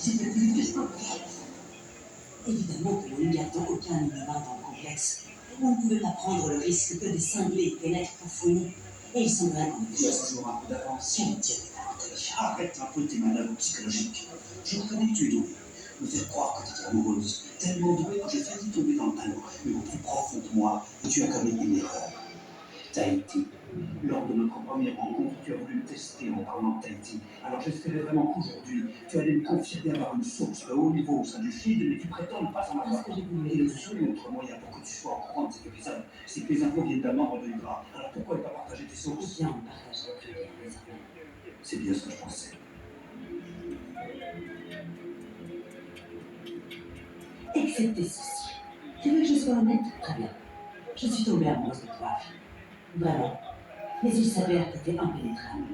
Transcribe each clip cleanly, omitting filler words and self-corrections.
J'ai fait plus que je peux. Évidemment que nous ne gardons aucun humain dans le complexe. On ne pouvait pas prendre le risque que des cinglés pénètrent pour fouiner. Et ils sont vraiment... Tu as toujours un peu d'avance. Quel Dieu est intelligent. Arrête un peu tes manœuvres psychologiques. Je reconnais que tu es douée. Me faire croire que tu étais amoureuse. Tellement douée que j'ai failli tomber dans le panneau. Mais au plus profond de moi, tu as commis une erreur. Tahiti. Lors de notre première rencontre, tu as voulu me tester en parlant de Tahiti. Alors j'espérais vraiment qu'aujourd'hui, tu allais me confirmer avoir une source de haut niveau au sein du feed, mais tu prétends ne pas en avoir. Et le seul autre moyen pour que tu sois au courant de cet épisode, c'est que les infos viennent d'un membre de l'Hydra. Alors pourquoi ne pas partager tes sources? Bien, on partagerait plus bien désormais. C'est bien ce que je pensais. Excepté ceci. Tu veux que je sois honnête? Très bien. Je suis tombée amoureuse de toi. Vraiment. Mais il s'avère que t'es impénétrable.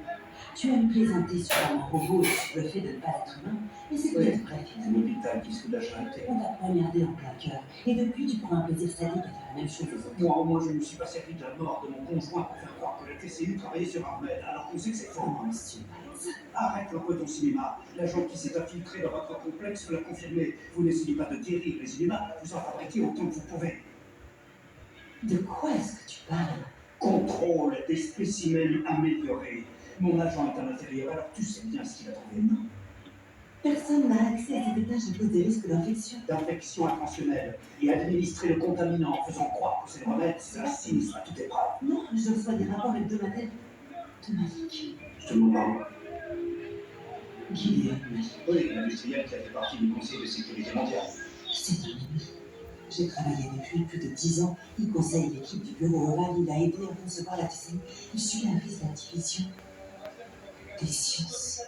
Tu as me plaisanté sur un robot et sur le fait de ne pas être humain, mais c'est peut-être vrai C'est finalement. l'hôpital qui se fout de la charité. On t'a poignardé en plein cœur, et depuis tu prends un plaisir sadique à faire la même chose aux autres. Moi, au moins, je ne me suis pas servi de la mort de mon conjoint pour faire croire que la TCU travaillait sur Armel, alors qu'on sait que c'est faux. Comment est-ce que tu parles de ça? Arrête un peu ton cinéma. L'agent qui s'est infiltré dans votre complexe peut l'a confirmé. Vous n'essayez pas de guérir les cinémas, vous en fabriquez autant que vous pouvez. De quoi est-ce que tu parles? Contrôle des spécimens améliorés. Mon agent est à l'intérieur, alors tu sais bien ce qu'il a trouvé. Non. Personne n'a accès à cet étage à cause des risques d'infection. D'infection intentionnelle et administrer le contaminant en faisant croire que c'est le remède, c'est un sinistre à toute épreuve. Non, je reçois des rapports hebdomadaires de Malik. Je te demande pardon. Gideon Malik. Oui, l'industriel qui a fait partie du Conseil de sécurité mondiale. C'est un ami. J'ai travaillé avec lui plus de 10 ans. Il conseille l'équipe du bureau Oval. Il a aidé à concevoir la TCU. Il supervise la division des sciences.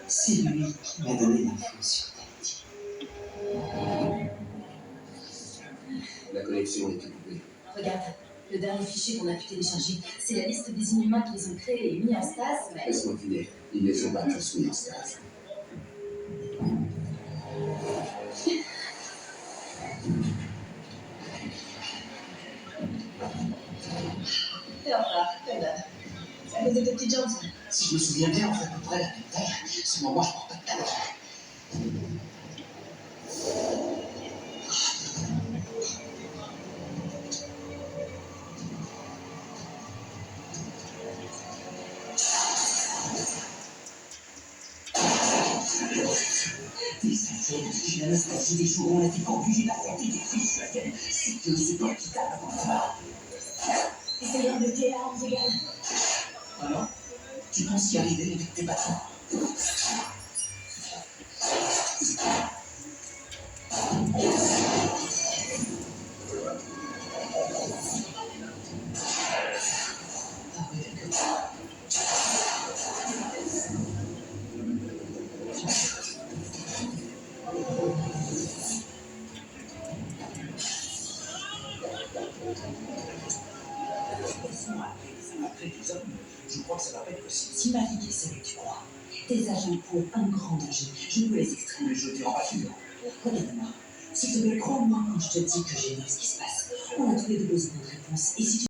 C'est lui qui m'a donné l'info sur Tahiti. La connexion est coupée. Regarde, le dernier fichier qu'on a pu télécharger, c'est la liste des inhumains qui les ont créés et mis en stase, mais... Laisse-moi filer. Ils ne sont pas tous mis en stase. Et enfin, comme d'hab. C'est à cause de tes petites jambes, ça. Si je me souviens bien, on fait à peu près la même taille. Seulement moi, je porte pas de talons. Des centaines, j'ai l'Anastasie, des jours où on a été corbu, j'ai la santé des fils, c'est que c'est pas équitable avant de voir. Essayons de bloquer à armes égales. Alors, tu penses y arriver avec tes patrons? Ah oui, d'accord. Laisse-moi appeler des hommes. Je crois que ça va pas être possible. Si Malik est celui que tu crois, tes agents courent un grand danger. Je peux les extraire. Mais je t'ai rassure. Regarde-moi. S'il te plaît, crois-moi quand je te dis que j'ai vu ce qui se passe. On a tous les deux besoin de réponse. Et si tu